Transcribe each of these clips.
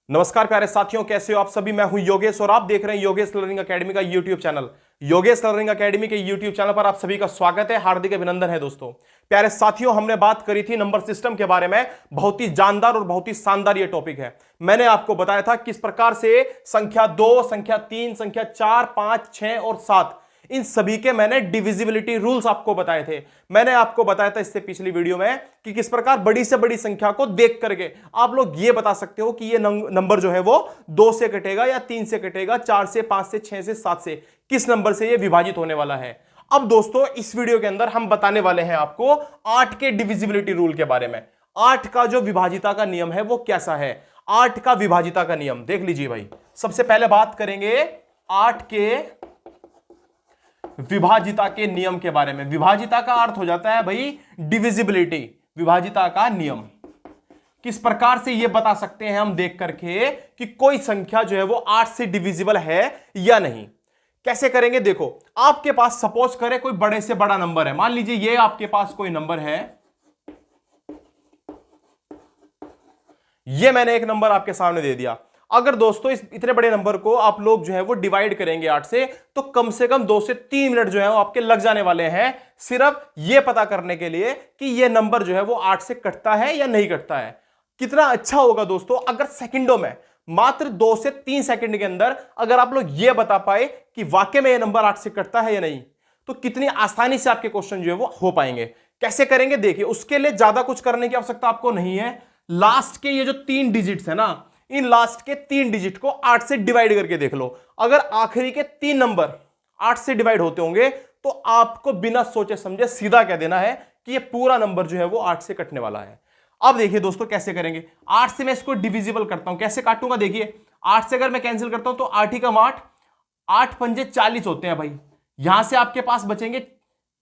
नमस्कार प्यारे साथियों, कैसे हो आप सभी। मैं हूं योगेश और आप देख रहे हैं योगेश लर्निंग एकेडमी का YouTube channel. Yogesh learning academy के यूट्यूब चैनल पर आप सभी का स्वागत है, हार्दिक अभिनंदन है। दोस्तों प्यारे साथियों, हमने बात करी थी नंबर सिस्टम के बारे में। बहुत ही जानदार और बहुत ही शानदार ये टॉपिक है। मैंने आपको बताया था किस प्रकार से संख्या 2, संख्या 3, संख्या 4, 5, 6 और 7 इन सभी के मैंने डिविजिबिलिटी रूल्स आपको बताए थे। मैंने आपको बताया था इससे पिछली वीडियो में कि किस प्रकार बड़ी से बड़ी संख्या को देख करके आप लोग ये बता सकते हो कि ये नंबर जो है वो 2 से कटेगा या 3 से कटेगा, 4 से, 5 से, 6 से, 7 से, किस नंबर से ये विभाजित होने वाला है। अब दोस्तों इस वीडियो के अंदर हम बताने वाले हैं आपको 8 के डिविजिबिलिटी रूल के बारे में। 8 का जो विभाजिता का नियम है वो कैसा है। 8 का विभाजिता का नियम देख लीजिए भाई। सबसे पहले बात करेंगे 8 के विभाजिता के नियम के बारे में। विभाजिता का अर्थ हो जाता है भाई डिविजिबिलिटी, विभाजिता का नियम। किस प्रकार से यह बता सकते हैं हम देख करके कि कोई संख्या जो है वो 8 से डिविजिबल है या नहीं। कैसे करेंगे देखो, आपके पास सपोज करें कोई बड़े से बड़ा नंबर है। मान लीजिए ये आपके पास कोई नंबर है, ये मैंने एक नंबर आपके सामने दे दिया। अगर दोस्तों इस इतने बड़े नंबर को आप लोग जो है वो डिवाइड करेंगे 8 से कम 2 से 3 मिनट जो है वो आपके लग जाने वाले हैं, सिर्फ ये पता करने के लिए कि ये नंबर जो है वो 8 से कटता है या नहीं कटता है। कितना अच्छा होगा दोस्तों अगर सेकंडों में, मात्र 2 से 3 सेकंड के अंदर अगर आप लोग ये बता पाए कि वाकई में ये नंबर 8 से कटता है या नहीं, तो कितनी आसानी से आपके क्वेश्चन जो है वो हो पाएंगे। कैसे करेंगे देखिए, उसके लिए ज्यादा कुछ करने की आवश्यकता आपको नहीं है। लास्ट के ये जो 3 डिजिट्स है ना, इन लास्ट के 3 डिजिट को 8 से डिवाइड करके देख लो। अगर आखिरी के 3 नंबर 8 से डिवाइड होते होंगे तो आपको बिना सोचे समझे सीधा कह देना है कि ये पूरा नंबर जो है वो 8 से कटने वाला है। अब देखिए दोस्तों कैसे करेंगे। 8 से मैं इसको डिविजिबल करता हूं, कैसे काटूंगा देखिए। 8 से अगर मैं कैंसिल करता हूं तो 8 ही कम 8, 8 पंजे 40 होते हैं भाई। यहां से आपके पास बचेंगे,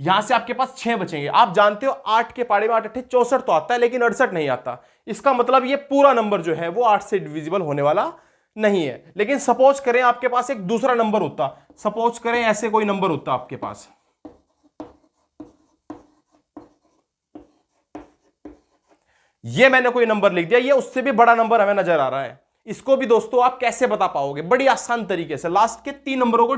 यहां से आपके पास 6 बचेंगे। आप जानते हो 8 के पाड़े में 8 8 64 तो आता है, लेकिन 68 नहीं आता। इसका मतलब ये पूरा नंबर जो है वो 8 से डिविजिबल होने वाला नहीं है। लेकिन सपोज करें आपके पास एक दूसरा नंबर होता, सपोज करें ऐसे कोई नंबर होता आपके पास, ये मैंने कोई नंबर लिख दिया, ये उससे भी बड़ा नंबर हमें नजर आ रहा है। इसको भी दोस्तों आप कैसे बता पाओगे, बड़ी आसान तरीके से। लास्ट के 3 नंबरों को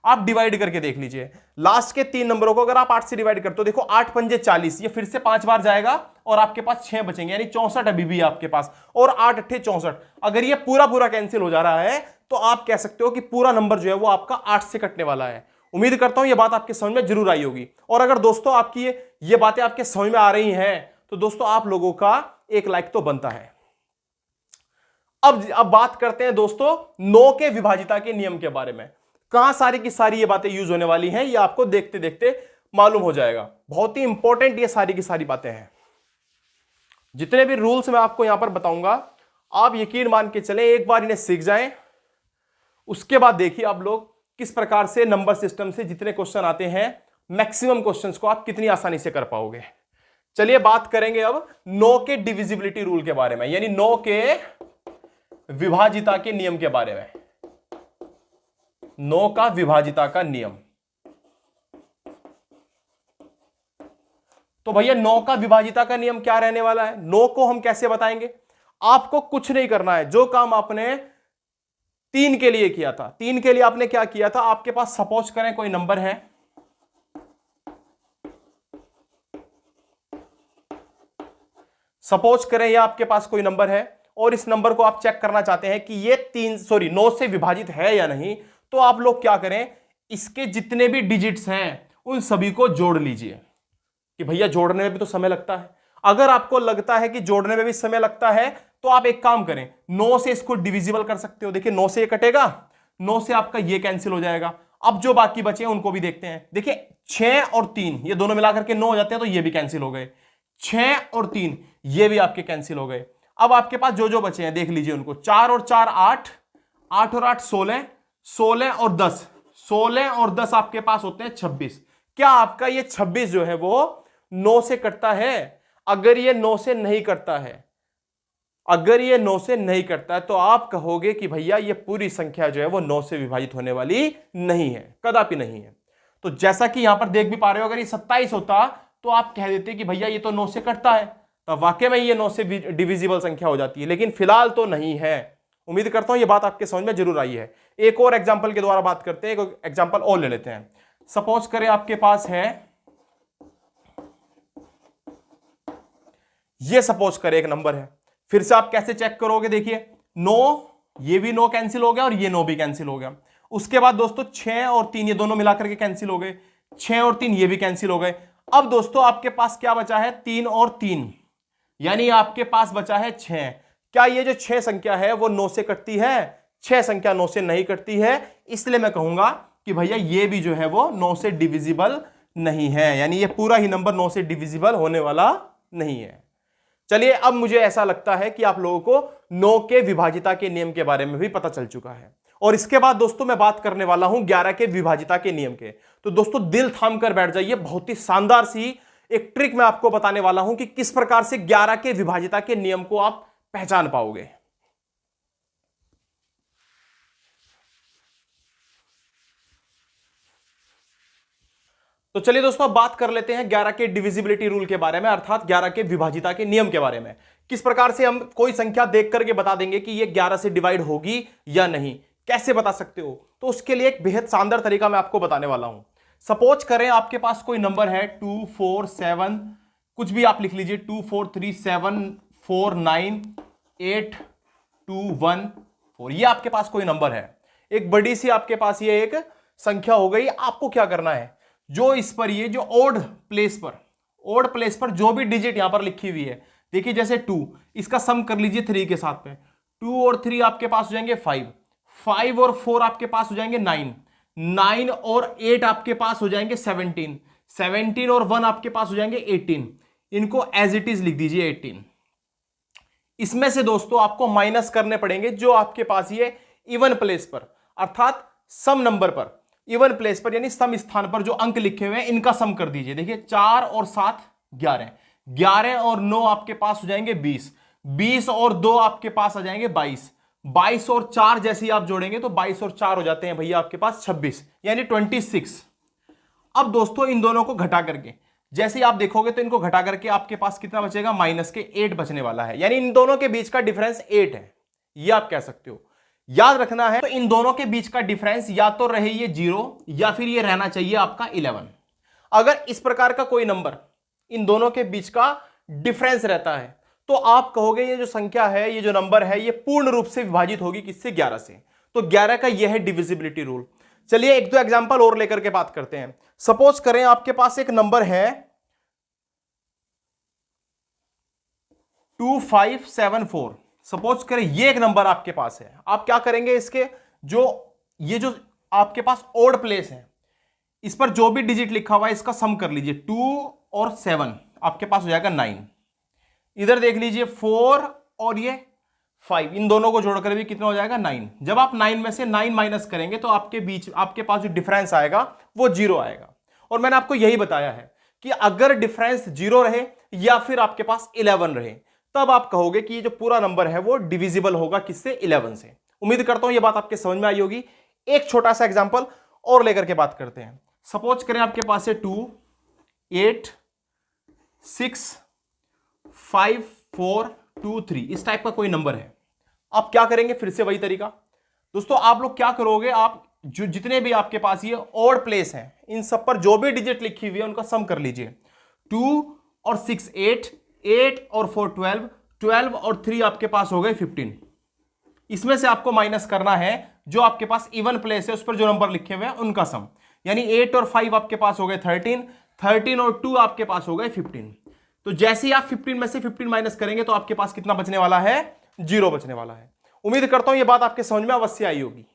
आप डिवाइड करके देख लीजिए। लास्ट के 3 नंबरों को अगर आप 8 से डिवाइड करते हो, देखो 8 पंजे 40, ये फिर से 5 बार जाएगा और आपके पास 6 बचेंगे, यानी 64 अभी भी आपके पास, और 8 अट्ठे 64। अगर ये पूरा कैंसिल हो जा रहा है तो आप कह सकते हो कि पूरा नंबर जो है वो आपका 8 से कटने वाला है। उम्मीद करता हूं ये बात आपके समझ में जरूर आई होगी। और अगर दोस्तों आपकी ये बातें आपके समझ में आ रही हैं तो दोस्तों आप लोगों का एक लाइक तो बनता है। अब बात करते हैं दोस्तों 9 के विभाजिता के नियम के बारे में। कहां सारी की सारी ये बातें यूज होने वाली हैं, ये आपको देखते देखते मालूम हो जाएगा। बहुत ही इंपॉर्टेंट ये सारी की सारी बातें हैं। जितने भी रूल्स मैं आपको यहां पर बताऊंगा, आप यकीन मान के चले एक बार इन्हें सीख जाएं, उसके बाद देखिए आप लोग किस प्रकार से नंबर सिस्टम से जितने क्वेश्चन आते हैं, मैक्सिमम क्वेश्चंस को आप कितनी आसानी से कर पाओगे। चलिए बात करेंगे अब 9 के डिविजिबिलिटी रूल के बारे में, यानी 9 के विभाजिता के नियम के बारे में। 9 का विभाजिता का नियम। तो भैया 9 का विभाजिता का नियम क्या रहने वाला है, 9 को हम कैसे बताएंगे। आपको कुछ नहीं करना है, जो काम आपने 3 के लिए किया था। 3 के लिए आपने क्या किया था, आपके पास सपोज करें कोई नंबर है, सपोज करें यह आपके पास कोई नंबर है और इस नंबर को आप चेक करना चाहते हैं कि ये 9 से विभाजित है या नहीं। तो आप लोग क्या करें, इसके जितने भी डिजिट्स हैं उन सभी को जोड़ लीजिए। कि भैया जोड़ने में भी तो समय लगता है। अगर आपको लगता है कि जोड़ने में भी समय लगता है तो आप एक काम करें, 9 से इसको डिविजिबल कर सकते हो। देखिए 9 से ये कटेगा, 9 से आपका ये कैंसिल हो जाएगा। अब जो बाकी बचे हैं उनको भी देखते हैं। देखिए 6 और 3 ये दोनों मिलाकर के 9 हो जाते हैं, तो ये भी कैंसिल हो गए। 6 और 3 ये भी आपके कैंसिल हो गए। अब आपके पास जो जो बचे हैं देख लीजिए उनको। 4 और 4 8, 8 और 8 16, 16 और 10, 16 और 10 आपके पास होते हैं 26। क्या आपका ये 26 जो है वो 9 से कटता है? अगर ये 9 से नहीं कटता है, अगर ये 9 से नहीं कटता है तो आप कहोगे कि भैया ये पूरी संख्या जो है वो 9 से विभाजित होने वाली नहीं है, कदापि नहीं है। तो जैसा कि यहां पर देख भी पा रहे हो, अगर ये 27 होता तो आप कह देते कि भैया ये तो 9 से कटता है, तो वाकई में ये 9 से डिविजिबल संख्या हो जाती है, लेकिन फिलहाल तो नहीं है। उम्मीद करता हूं ये बात आपके समझ में जरूर आई है। एक और एग्जांपल के द्वारा बात करते हैं, एक एग्जांपल और ले लेते हैं। सपोज करें आपके पास है, ये सपोज करें एक नंबर है, फिर से आप कैसे चेक करोगे, देखिए 9, ये भी 9 कैंसिल हो गया और ये 9 भी कैंसिल हो गया। उसके बाद दोस्तों 6 और 3 ये दोनों मिलाकर के कैंसिल हो गए, 6 और 3 ये भी कैंसिल हो गए। अब दोस्तों आपके पास क्या बचा है, 3 और 3, यानी आपके पास बचा है 6। क्या ये जो 6 संख्या है वो 9 से कटती है? 6 संख्या 9 से नहीं कटती है, इसलिए मैं कहूंगा कि भैया ये भी जो है वो 9 से डिविजिबल नहीं है, यानी ये पूरा ही नंबर 9 से डिविजिबल होने वाला नहीं है। चलिए अब मुझे ऐसा लगता है कि आप लोगों को 9 के विभाजिता के नियम के बारे में भी पता चल चुका है, और इसके बाद दोस्तों मैं बात करने वाला हूं 11 के विभाजिता के नियम के। तो दोस्तों दिल थाम कर बैठ जाइए, बहुत ही शानदार सी एक ट्रिक मैं आपको बताने वाला हूं कि किस प्रकार से 11 के विभाजिता के नियम को आप पहचान पाओगे। तो चलिए दोस्तों अब बात कर लेते हैं 11 के डिविजिबिलिटी रूल के बारे में, अर्थात 11 के विभाजिता के नियम के बारे में। किस प्रकार से हम कोई संख्या देख करके बता देंगे कि ये 11 से डिवाइड होगी या नहीं, कैसे बता सकते हो? तो उसके लिए एक बेहद शानदार तरीका मैं आपको बताने वाला हूं। सपोज करें आपके पास कोई नंबर है 2 4 7, कुछ भी आप लिख लीजिए, 2 4 3 7 4 9 8 2 1 4, ये आपके पास कोई नंबर है, एक बड़ी सी आपके पास ये एक संख्या हो गई। आपको क्या करना है, जो इस पर ये जो ओड प्लेस पर जो भी डिजिट यहां पर लिखी हुई है, देखिए जैसे 2, इसका सम कर लीजिए 3 के साथ में, 2 और 3 आपके पास हो जाएंगे 5, 5 और 4 आपके पास हो जाएंगे 9, 9 और 8 आपके पास हो जाएंगे 17, 17 और 1 आपके पास हो जाएंगे 18, इनको एज इट इज लिख दीजिए 18। इसमें से दोस्तों आपको माइनस करने पड़ेंगे जो आपके पास ये इवन प्लेस पर, अर्थात सम नंबर पर, इवन प्लेस पर यानी सम स्थान पर जो अंक लिखे हुए हैं इनका सम कर दीजिए। देखिए 4 और 7 11, 11 और 9 आपके पास हो जाएंगे 20, 20 और 2 आपके पास आ जाएंगे 22, 22 और 4 जैसे ही आप जोड़ेंगे तो 22 और 4 हो जाते हैं भैया आपके पास 26, यानी 26। अब दोस्तों इन दोनों को घटा करके जैसे ही आप देखोगे तो इनको घटा करके आपके पास कितना बचेगा, माइनस के 8 बचने वाला है, यानी इन दोनों के बीच का डिफरेंस 8 है, ये आप कह सकते हो। याद रखना है तो इन दोनों के बीच का डिफरेंस या तो रहे ये 0 या फिर ये रहना चाहिए आपका 11। अगर इस प्रकार का कोई नंबर इन दोनों के बीच का डिफरेंस रहता है तो आप कहोगे ये जो संख्या है, ये जो नंबर है, ये पूर्ण रूप से विभाजित होगी किससे, 11 से। तो 11 का यह है डिविजिबिलिटी रूल। चलिए एक दो एग्जांपल और लेकर के बात करते हैं। सपोज करें आपके पास एक नंबर है 2574, सपोज करें ये एक नंबर आपके पास है। आप क्या करेंगे, इसके ये जो आपके पास ओड प्लेस है इस पर जो भी डिजिट लिखा हुआ है इसका सम कर लीजिए, 2 और 7 आपके पास हो जाएगा 9, इधर देख लीजिए 4 और ये 5, इन दोनों को जोड़कर भी कितना हो जाएगा 9। जब आप 9 में से 9 माइनस करेंगे तो आपके पास जो डिफरेंस आएगा वो 0 आएगा। और मैंने आपको यही बताया है कि अगर डिफरेंस 0 रहे या फिर आपके पास 11 रहे तब आप कहोगे कि ये जो पूरा नंबर है वो डिविजिबल होगा किससे, 11 से। उम्मीद करता हूं ये बात आपके समझ में आई होगी। एक छोटा सा एग्जांपल और लेकर के बात करते हैं। सपोज करें आपके पास है 2 8 6 5 4 2 3, इस टाइप का कोई नंबर है। आप क्या करेंगे, फिर से वही तरीका दोस्तों, आप लोग क्या करोगे, आप जो जितने भी आपके पास ये ऑड प्लेस हैं इन सब पर जो भी डिजिट लिखी हुई है उनका सम कर लीजिए। 2 और 6 8, 8 और 4 12, 12 और 3 आपके पास हो गए 15। इसमें से आपको माइनस करना है जो आपके पास इवन प्लेस है उस पर जो नंबर लिखे हुए हैं उनका सम, यानी 8 और 5 आपके पास हो गए 13, 13 और 2 आपके पास हो गए 15। तो जैसे ही आप 15 में से 15 माइनस करेंगे तो आपके पास कितना बचने वाला है, 0 बचने वाला है। उम्मीद करता हूं यह बात आपके समझ में अवश्य आई होगी।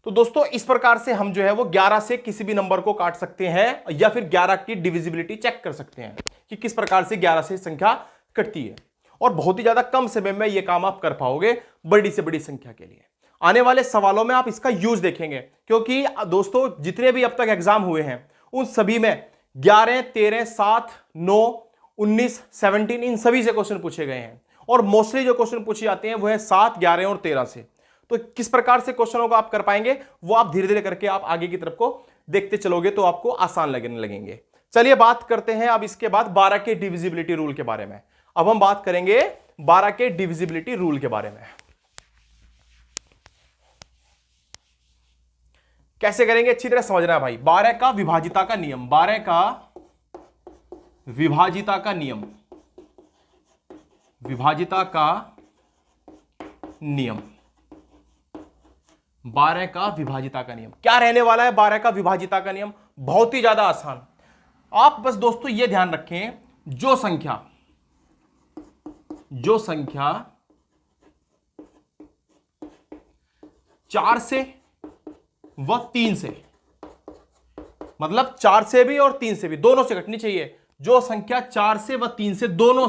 तो दोस्तों इस प्रकार से हम जो है वो 11 से किसी भी नंबर को काट सकते हैं या फिर 11 की डिविजिबिलिटी चेक कर सकते हैं कि किस प्रकार से 11 से संख्या कटती है, और बहुत ही ज्यादा कम समय में यह काम आप कर पाओगे बड़ी से बड़ी संख्या के लिए। आने वाले सवालों में आप इसका यूज देखेंगे, क्योंकि दोस्तों जितने भी अब तक एग्जाम हुए हैं उन सभी में 11 13 7 9 19 17 इन सभी से क्वेश्चन पूछे गए हैं, और मोस्टली जो क्वेश्चन पूछे जाते हैं वो है 7 11 और 13 से। तो किस प्रकार से क्वेश्चनों को आप कर पाएंगे वो आप धीरे धीरे करके आप आगे की तरफ को देखते चलोगे तो आपको आसान लगने लगेंगे। चलिए बात करते हैं अब इसके बाद 12 के डिविजिबिलिटी रूल के बारे में। अब हम बात करेंगे 12 के डिविजिबिलिटी रूल के बारे में। कैसे करेंगे अच्छी तरह समझना है भाई। 12 का विभाजिता का नियम, 12 का विभाजिता का नियम, विभाजिता का नियम, 12 का विभाजिता का नियम क्या रहने वाला है? 12 का विभाजिता का नियम बहुत ही ज्यादा आसान। आप बस दोस्तों यह ध्यान रखें, जो संख्या 4 से व 3 से, मतलब 4 से भी और 3 से भी, दोनों से घटनी चाहिए। जो संख्या 4 से व 3 से, दोनों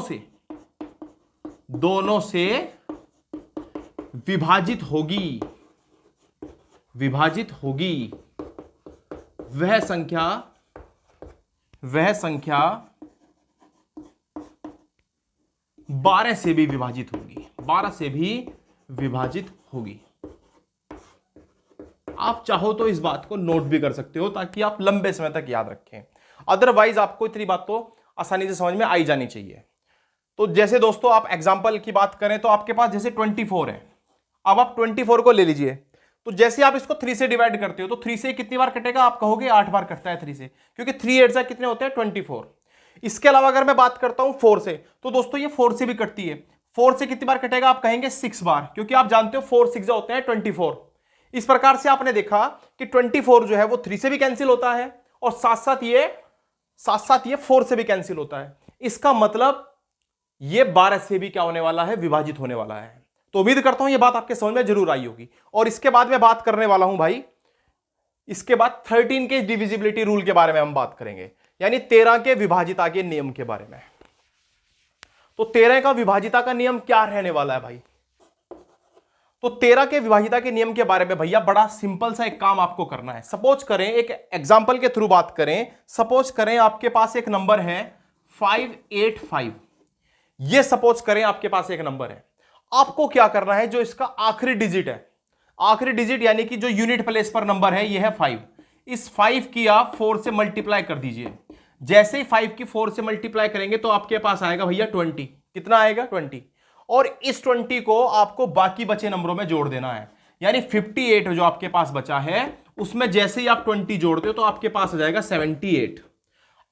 से विभाजित होगी, वह संख्या 12 से भी विभाजित होगी, 12 से भी विभाजित होगी। आप चाहो तो इस बात को नोट भी कर सकते हो ताकि आप लंबे समय तक याद रखें, अदरवाइज आपको इतनी बात तो आसानी से समझ में आई जानी चाहिए। तो जैसे दोस्तों आप एग्जाम्पल की बात करें तो आपके पास जैसे 24 है, अब आप 24 को ले लीजिए, तो जैसे आप इसको 3 से डिवाइड करते हो तो 3 से कितनी बार कटेगा? आप कहोगे 8 बार कटता है 3 से, क्योंकि 3 8 कितने होते हैं? 24। इसके अलावा अगर मैं बात करता हूं 4 से, तो दोस्तों ये 4 से भी कटती है। 4 से कितनी बार कटेगा? आप कहेंगे 6 बार, क्योंकि आप जानते हो 4 6 होते हैं 24। इस प्रकार से आपने देखा कि 24 जो है वो 3 से भी कैंसिल होता है और साथ साथ ये 4 से भी कैंसिल होता है। इसका मतलब ये 12 से भी क्या होने वाला है? विभाजित होने वाला है। तो उम्मीद करता हूं ये बात आपके समझ में जरूर आई होगी। और इसके बाद मैं बात करने वाला हूं भाई, इसके बाद 13 के डिविजिबिलिटी रूल के बारे में हम बात करेंगे, यानी 13 के विभाजिता के नियम के बारे में। तो 13 का विभाजिता का नियम क्या रहने वाला है भाई? तो 13 के विभाजिता के नियम के बारे में भैया बड़ा सिंपल सा एक काम आपको करना है। सपोज करें, एक एग्जांपल के थ्रू बात करें, सपोज करें आपके पास एक नंबर है 585, ये सपोज करें आपके पास एक नंबर है। आपको क्या करना है, जो इसका आखिरी डिजिट है, आखिरी डिजिट यानी कि जो यूनिट प्लेस पर नंबर है ये है 5, इस 5 की आप 4 से मल्टीप्लाई कर दीजिए। जैसे ही 5 की 4 से मल्टीप्लाई करेंगे तो आपके पास आएगा भैया 20। कितना आएगा? 20। और इस 20 को आपको बाकी बचे नंबरों में जोड़ देना है, यानी 58 जो आपके पास बचा है उसमें जैसे ही आप 20 जोड़ते हो तो आपके पास आ जाएगा 78।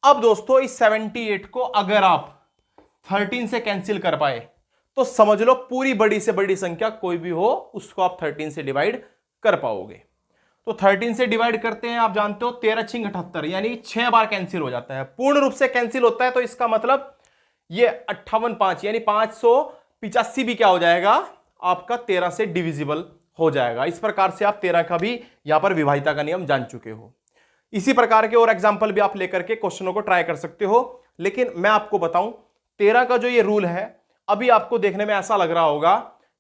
अब दोस्तों इस 78 को अगर आप 13 से कैंसिल कर पाए तो समझ लो पूरी बड़ी से बड़ी संख्या कोई भी हो उसको आप 13 से डिवाइड कर पाओगे। तो 13 से डिवाइड करते हैं, आप जानते हो 13 छिंग 78, यानी 6 बार कैंसिल हो जाता है, पूर्ण रूप से कैंसिल होता है। तो इसका मतलब ये 58 5 यानी 585 भी क्या हो जाएगा? आपका 13 से डिविजिबल हो जाएगा। इस प्रकार से आप 13 का भी यहां पर विभाजिता का नियम जान चुके हो। इसी प्रकार के और एग्जाम्पल भी आप लेकर के क्वेश्चनों को ट्राई कर सकते हो। लेकिन मैं आपको बताऊं 13 का जो ये रूल है, अभी आपको देखने में ऐसा लग रहा होगा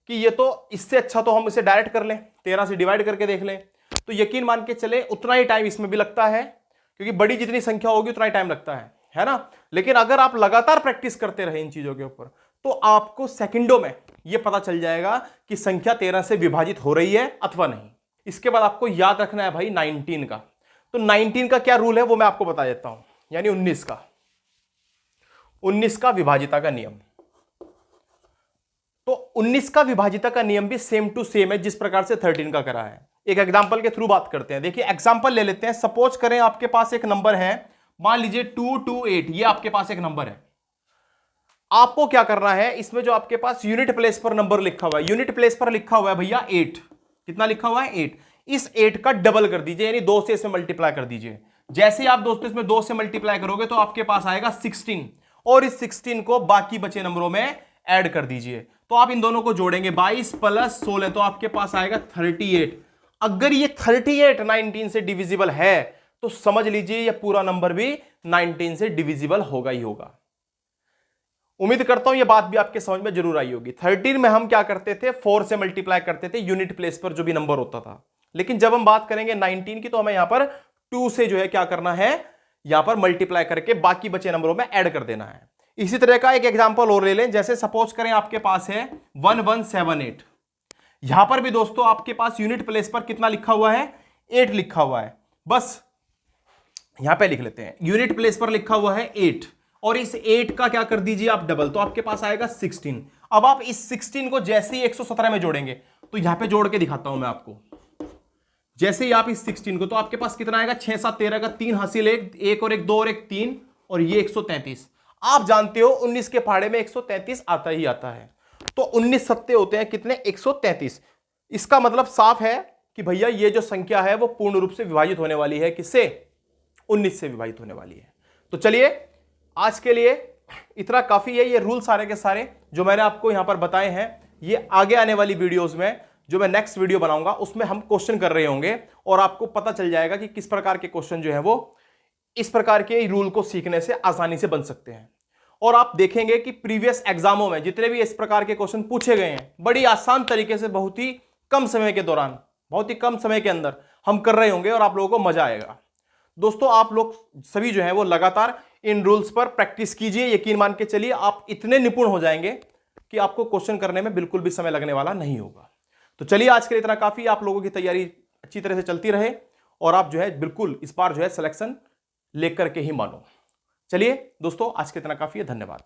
कि ये तो इससे अच्छा तो हम इसे डायरेक्ट कर लें, 13 से डिवाइड करके देख लें। तो यकीन मान के चले उतना ही टाइम इसमें भी लगता है, क्योंकि बड़ी जितनी संख्या होगी उतना ही टाइम लगता है ना। लेकिन अगर आप लगातार प्रैक्टिस करते रहे इन चीजों के ऊपर तो आपको सेकंडों में यह पता चल जाएगा कि संख्या 13 से विभाजित हो रही है अथवा नहीं। इसके बाद आपको याद रखना है भाई 19 का। तो 19 का क्या रूल है वो मैं आपको बता देता हूं, यानी 19 का विभाजिता का नियम। तो 19 का विभाजिता का नियम भी सेम टू सेम है जिस प्रकार से 13 का करा है। एक एग्जांपल के थ्रू बात करते हैं। देखिए एग्जांपल ले लेते हैं। सपोज करें आपके पास एक नंबर है, मान लीजिए 228, ये आपके पास एक नंबर है। आपको क्या करना है, इसमें जो आपके पास यूनिट प्लेस पर नंबर लिखा हुआ है, यूनिट प्लेस पर लिखा हुआ है भैया 8। कितना लिखा हुआ है? 8। इस 8 का डबल कर दीजिए, यानी 2 से इसमें मल्टीप्लाई कर दीजिए। जैसे ही आप दोस्तों इसमें 2 से मल्टीप्लाई करोगे तो आपके पास आएगा 16, और इस 16 को बाकी बचे नंबरों में ऐड कर दीजिए। तो आप इन दोनों को जोड़ेंगे, 22 प्लस 16, तो आपके पास आएगा 38। अगर ये 38 19 से डिविजिबल है तो समझ लीजिए ये पूरा नंबर भी 19 से डिविजिबल होगा ही होगा। उम्मीद करता हूं ये बात भी आपके समझ में जरूर आई होगी। 13 में हम क्या करते थे, 4 से मल्टीप्लाई करते थे यूनिट प्लेस पर जो भी नंबर होता था। लेकिन जब हम बात करेंगे 19 की तो हमें यहां पर 2 से जो है क्या करना है, यहां पर मल्टीप्लाई करके बाकी बचे नंबरों में ऐड कर देना है। इसी तरह का एक एग्जांपल और ले लें। जैसे सपोज करें आपके पास है 1178। यहां पर भी दोस्तों आपके पास यूनिट प्लेस पर कितना लिखा हुआ है, 8 लिखा हुआ है। बस यहां पे लिख लेते हैं, यूनिट प्लेस पर लिखा हुआ है 8, और इस 8 का क्या कर दीजिए आप डबल, तो आपके पास आएगा 16। अब आप इस 16 को जैसे ही 117 में जोड़ेंगे, तो यहां पे जोड़ के दिखाता हूं मैं आपको। जैसे ही आप इस 16 को, तो आपके पास कितना आएगा, 6 7 13 का 3 हासिल, एक और एक 2 और एक 3, और ये 133। आप जानते हो 19 के पहाड़े में 133 आता ही आता है। तो 19 सत्ते होते हैं कितने, 133। इसका मतलब साफ है कि भैया ये जो संख्या है वो पूर्ण रूप से विभाजित होने वाली है, किससे, 19 से विभाजित होने वाली है। तो चलिए आज के लिए इतना काफी है। ये रूल सारे के सारे जो मैंने आपको यहां पर बताए हैं, ये आगे आने वाली वीडियोस में, जो मैं नेक्स्ट वीडियो बनाऊंगा उसमें हम क्वेश्चन कर रहे होंगे, और आपको पता चल जाएगा कि किस प्रकार के क्वेश्चन जो है वो इस प्रकार के रूल को सीखने से आसानी से बन सकते हैं। और आप देखेंगे कि प्रीवियस एग्जामों में जितने भी इस प्रकार के क्वेश्चन पूछे गए हैं, बड़ी आसान तरीके से, बहुत ही कम समय के दौरान, बहुत ही कम समय के अंदर हम कर रहे होंगे, और आप लोगों को मजा आएगा। दोस्तों आप लोग सभी जो है वो लगातार इन रूल्स पर प्रैक्टिस कीजिए। यकीन मान के चलिए आप इतने निपुण हो जाएंगे कि आपको क्वेश्चन करने में बिल्कुल भी समय लगने वाला नहीं होगा। तो चलिए आज के लिए इतना काफी। आप लोगों की तैयारी अच्छी तरह से चलती रहे, और आप जो है बिल्कुल इस बार जो है सिलेक्शन लेकर के ही मानो। चलिए दोस्तों आज के इतना काफी है। धन्यवाद।